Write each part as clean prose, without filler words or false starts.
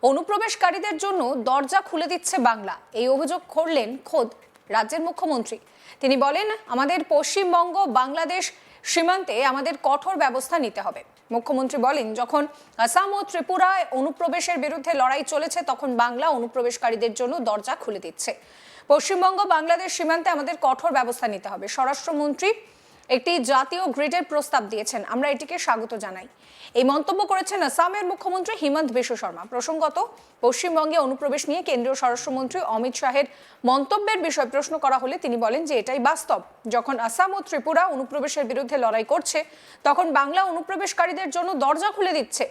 অনুপ্রবেশকারীদের জন্য দরজা খুলে দিচ্ছে বাংলা। এই অভিযোগ করলেন খোদ রাজ্যের মুখ্যমন্ত্রী। তিনি বলেন, আমাদের পশ্চিমবঙ্গ বাংলাদেশ সীমান্তে আমাদের কঠোর ব্যবস্থা নিতে হবে। মুখ্যমন্ত্রী বলেন, যখন আসাম ও ত্রিপুরায় অনুপ্রবেশের বিরুদ্ধে লড়াই চলেছে, তখন বাংলা অনুপ্রবেশকারীদের জন্য দরজা খুলে দিচ্ছে। পশ্চিমবঙ্গ বাংলাদেশ সীমান্তে আমাদের কঠোর ব্যবস্থা নিতে হবে। স্বরাষ্ট্রমন্ত্রী একটি জাতীয় গ্রিডের প্রস্তাব দিয়েছেন, আমরা এটিকে স্বাগত জানাই। এই মন্তব্য করেছেন আসামের মুখ্যমন্ত্রী হিমন্ত বিশ্ব শর্মা। প্রসঙ্গত, পশ্চিমবঙ্গে অনুপ্রবেশ নিয়ে কেন্দ্রীয় স্বরাষ্ট্রমন্ত্রী অমিত শাহের মন্তব্যের বিষয়ে প্রশ্ন করা হলে তিনি বলেন যে এটাই বাস্তব। যখন আসাম ও ত্রিপুরা অনুপ্রবেশের বিরুদ্ধে লড়াই করছে, তখন বাংলা অনুপ্রবেশকারীদের জন্য দরজা খুলে দিচ্ছে।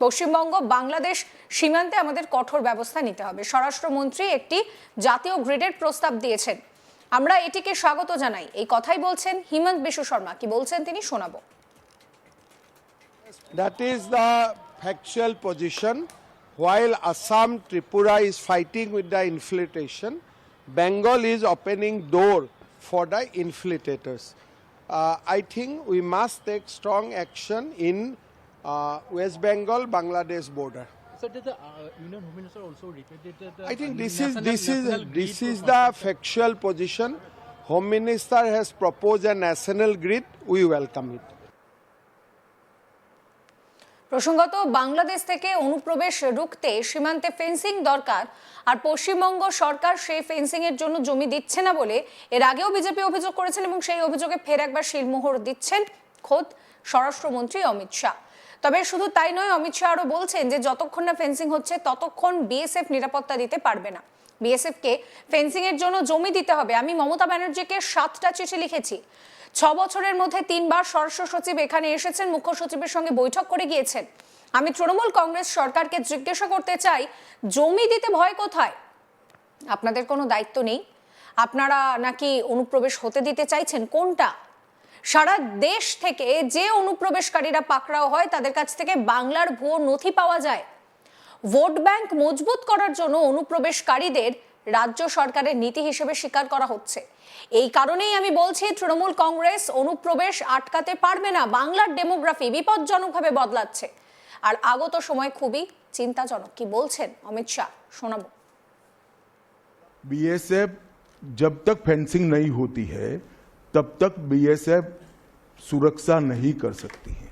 পশ্চিমবঙ্গ বাংলাদেশ সীমান্তে আমাদের কঠোর ব্যবস্থা নিতে হবে। স্বরাষ্ট্রমন্ত্রী একটি জাতীয় গ্রিডের প্রস্তাব দিয়েছেন, আমরা এটিকে স্বাগত জানাই। এই কথাই বলছেন হিমন্ত বিশ্ব শর্মা। কি বলছেন তিনি শোনাবো। That is the factual position. While Assam, Tripura is fighting with the infiltration, Bengal is opening door for the infiltrators. I think we must take strong action in West Bengal, Bangladesh border. So did the Union Home Minister also repeated that? I think this is the factual position. Home Minister has proposed a national grid. We welcome it. প্রসঙ্গত, বাংলাদেশ থেকে অনুপ্রবেশ রুখতে সীমান্তে fencing দরকার, আর পশ্চিমবঙ্গ সরকার সেই fencing এর জন্য জমি দিচ্ছে না বলে এর আগেও বিজেপি অভিযোগ করেছেন এবং সেই অভিযোগে ফের একবার শিলমোহর দিচ্ছেন খোদ স্বরাষ্ট্রমন্ত্রী অমিত শাহ। তবে শুধু তাই নয়, অমিত শাহ আরও বলছেন যে যতক্ষণ না ফেন্সিং হচ্ছে ততক্ষণ বিএসএফ নিরাপত্তা দিতে পারবে না। বিএসএফ কে ফেন্সিং এর জন্য জমি দিতে হবে। আমি মমতা ব্যানার্জিকে 7টা চিঠি লিখেছি। 6 বছরের মধ্যে 3 বার স্বরাষ্ট্র সচিব এখানে এসেছেন, মুখ্য সচিবের সঙ্গে বৈঠক করে গিয়েছেন। আমি তৃণমূল কংগ্রেস সরকারকে জিজ্ঞাসা করতে চাই, জমি দিতে ভয় কোথায়? আপনাদের কোনো দায়িত্ব নেই? আপনারা নাকি অনুপ্রবেশ হতে দিতে চাইছেন? কোনটা? সারা দেশ থেকে যে অনুপ্রবেশকারীরা পাকড়াও হয়, তাদের কাছ থেকে বাংলার ভুয়ো নথি পাওয়া যায়। ভোট ব্যাংক মজবুত করার জন্য অনুপ্রবেশকারীদের রাজ্য সরকারের নীতি হিসেবে স্বীকার করা হচ্ছে। এই কারণেই আমি বলছি, তৃণমূল কংগ্রেস অনুপ্রবেশ আটকাতে পারবে না। বাংলার ডেমোগ্রাফি বিপজ্জনকভাবে বদলাচ্ছে, আর আগত সময় খুবই চিন্তাজনক। কি বলছেন অমিত শাহ শোনাবো। बीएसएफ जब तक फेंसिंग नहीं होती है तब तक बीएसएफ सुरक्षा नहीं कर सकती है।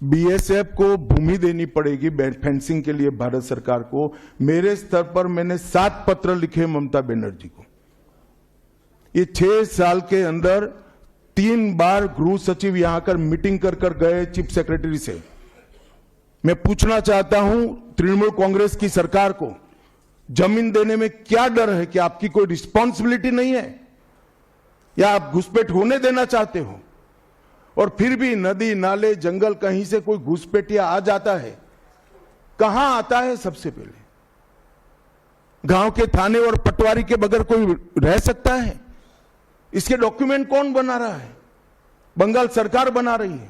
बीएसएफ को भूमि देनी पड़ेगी फेंसिंग के लिए भारत सरकार को। मेरे स्तर पर मैंने 7 पत्र लिखे ममता बनर्जी को। ये 6 साल के अंदर 3 बार गृह सचिव यहां कर मीटिंग कर गए चीफ सेक्रेटरी से। मैं पूछना चाहता हूं तृणमूल कांग्रेस की सरकार को, जमीन देने में क्या डर है? कि आपकी कोई रिस्पॉन्सिबिलिटी नहीं है, या आप घुसपैठ होने देना चाहते हो? और फिर भी नदी नाले जंगल कहीं से कोई घुसपैठिया आ जाता है, कहां आता है? सबसे पहले गांव के थाने और पटवारी के बगैर कोई रह सकता है? इसके डॉक्यूमेंट कौन बना रहा है? बंगाल सरकार बना रही है।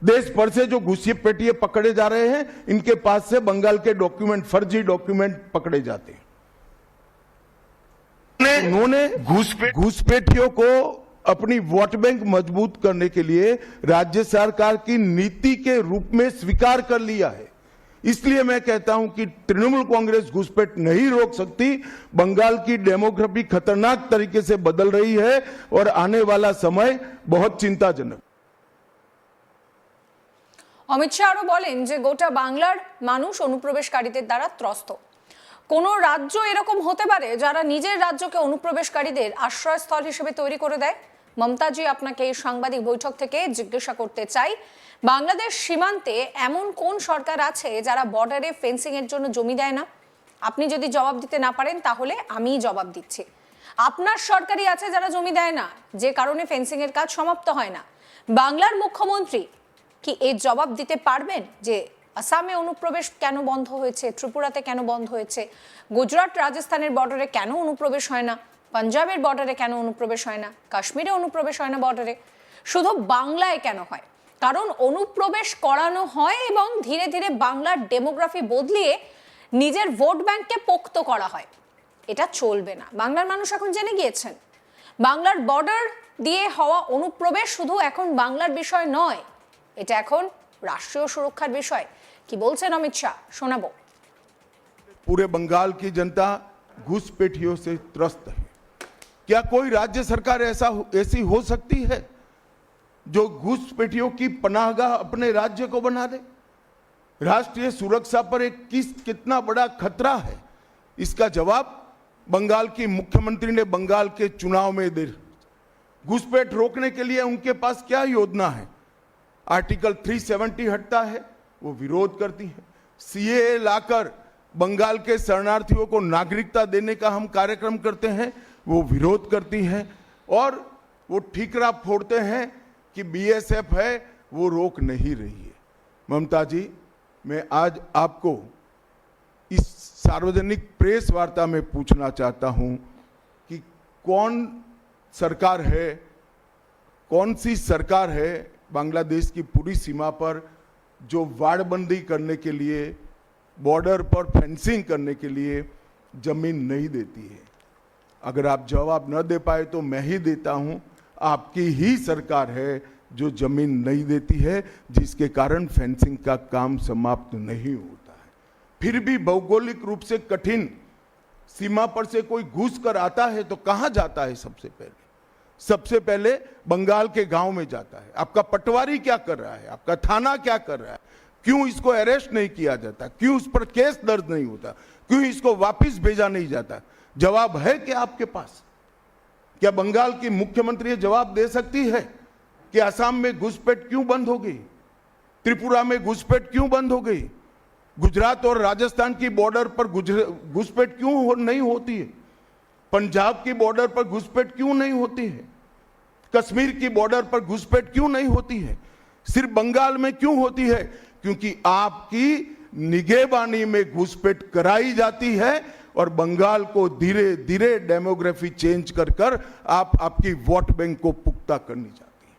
देश भर से जो घुसपैठिए पकड़े जा रहे हैं, इनके पास से बंगाल के डॉक्यूमेंट, फर्जी डॉक्यूमेंट पकड़े जाते हैं। उन्होंने घुसपैठियों को अपनी वोट बैंक मजबूत करने के लिए राज्य सरकार की नीति के रूप में स्वीकार कर लिया है। इसलिए मैं कहता हूं कि तृणमूल कांग्रेस घुसपैठ नहीं रोक सकती। बंगाल की डेमोग्राफी खतरनाक तरीके से बदल रही है और आने वाला समय बहुत चिंताजनक। অমিত শাহ আরও বলেন যে গোটা বাংলার মানুষ অনুপ্রবেশকারীদের দ্বারা ত্রস্ত। কোন রাজ্য এরকম হতে পারে যারা নিজের রাজ্যকে অনুপ্রবেশকারীদের আশ্রয়স্থল হিসেবে তৈরি করে দেয়? মমতাজি, আপনাকে এই সাংবাদিক বৈঠক থেকে জিজ্ঞাসা করতে চাই, বাংলাদেশ সীমান্তে এমন কোন সরকার আছে যারা বর্ডারে ফেন্সিং এর জন্য জমি দেয় না? আপনি যদি জবাব দিতে না পারেন, তাহলে আমিই জবাব দিচ্ছি। আপনার সরকারই আছে যারা জমি দেয় না, যে কারণে ফেন্সিং এর কাজ সমাপ্ত হয় না। বাংলার মুখ্যমন্ত্রী কি এর জবাব দিতে পারবেন যে আসামে অনুপ্রবেশ কেন বন্ধ হয়েছে, ত্রিপুরাতে কেন বন্ধ হয়েছে, গুজরাট রাজস্থানের বর্ডারে কেন অনুপ্রবেশ হয় না, পাঞ্জাবের বর্ডারে কেন অনুপ্রবেশ হয় না, কাশ্মীরে অনুপ্রবেশ হয় না বর্ডারে, শুধু বাংলায় কেন হয়? কারণ অনুপ্রবেশ করানো হয় এবং ধীরে ধীরে বাংলার ডেমোগ্রাফি বদলিয়ে নিজের ভোট ব্যাংককে পোক্ত করা হয়। এটা চলবে না। বাংলার মানুষ এখন জেনে গিয়েছেন, বাংলার বর্ডার দিয়ে হওয়া অনুপ্রবেশ শুধু এখন বাংলার বিষয় নয়, এটা এখন রাষ্ট্রীয় সুরক্ষার বিষয়। কি বলছেন অমিত শাহ শোনাবো। पूरे बंगाल की जनता घुसपैठियों से त्रस्त है। क्या कोई राज्य सरकार ऐसी हो सकती है जो घुसपैठियों की पनाहगाह अपने राज्य को बना दे? राष्ट्रीय सुरक्षा पर एक कितना बड़ा खतरा है, इसका जवाब बंगाल की मुख्यमंत्री ने बंगाल के चुनाव में दे। घुसपैठ रोकने के लिए उनके पास क्या योजना है? आर्टिकल 370 हटता है, वो विरोध करती है। सीएए लाकर बंगाल के शरणार्थियों को नागरिकता देने का हम कार्यक्रम करते हैं, वो विरोध करती है। और वो ठीकरा फोड़ते हैं कि बीएसएफ है वो रोक नहीं रही है। ममता जी, मैं आज आपको इस सार्वजनिक प्रेस वार्ता में पूछना चाहता हूं कि कौन सी सरकार है बांग्लादेश की पूरी सीमा पर जो वाड़बंदी करने के लिए, बॉर्डर पर फेंसिंग करने के लिए जमीन नहीं देती है? अगर आप जवाब न दे पाए तो मैं ही देता हूं, आपकी ही सरकार है जो जमीन नहीं देती है, जिसके कारण फेंसिंग का काम समाप्त नहीं होता है। फिर भी भौगोलिक रूप से कठिन सीमा पर से कोई घुस कर आता है तो कहां जाता है? सबसे पहले बंगाल के गांव में जाता है। आपका पटवारी क्या कर रहा है? आपका थाना क्या कर रहा है? क्यों इसको अरेस्ट नहीं किया जाता? क्यों उस पर केस दर्ज नहीं होता? क्यों इसको वापस भेजा नहीं जाता? जवाब है क्या आपके पास? क्या बंगाल की मुख्यमंत्री जवाब दे सकती है कि असम में घुसपैठ क्यों बंद हो गई? त्रिपुरा में घुसपैठ क्यों बंद हो गई? गुजरात और राजस्थान की बॉर्डर पर घुसपैठ क्यों नहीं होती है? पंजाब की बॉर्डर पर घुसपैठ क्यों नहीं होती है? कश्मीर की बॉर्डर पर घुसपैठ क्यों नहीं होती है? सिर्फ बंगाल में क्यों होती है? क्योंकि आपकी निगहबानी में घुसपैठ कराई जाती है और बंगाल को धीरे धीरे डेमोग्राफी चेंज कर आपकी वोट बैंक को पुख्ता करनी चाहती है।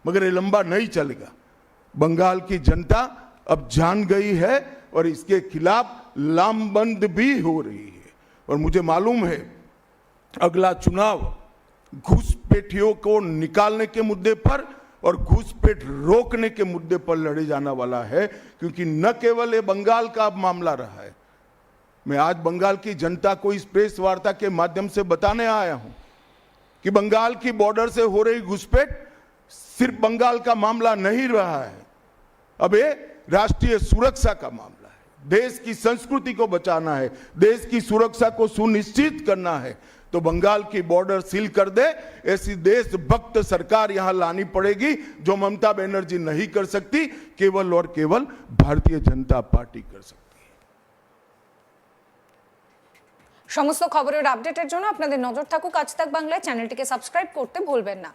मगर ये लंबा नहीं चलेगा। बंगाल की जनता अब जान गई है और इसके खिलाफ लामबंद भी हो रही है। और मुझे मालूम है अगला चुनाव घुसपैठियों को निकालने के मुद्दे पर और घुसपैठ रोकने के मुद्दे पर लड़े जाने वाला है, क्योंकि न केवल ये बंगाल का अब मामला रहा है। मैं आज बंगाल की जनता को इस प्रेस वार्ता के माध्यम से बताने आया हूं कि बंगाल की बॉर्डर से हो रही घुसपैठ सिर्फ बंगाल का मामला नहीं रहा है, अब ये राष्ट्रीय सुरक्षा का मामला है। देश की संस्कृति को बचाना है, देश की सुरक्षा को सुनिश्चित करना है, तो बंगाल की बॉर्डर सील कर दे, ऐसी देशभक्त सरकार यहां लानी पड़ेगी जो ममता बनर्जी नहीं कर सकती, केवल और केवल भारतीय जनता पार्टी कर सकती है। সমস্ত খবরের আপডেটের জন্য আপনাদের নজর থাকুক আজ তাক বাংলায়। চ্যানেলটিকে সাবস্ক্রাইব করতে ভুলবেন না।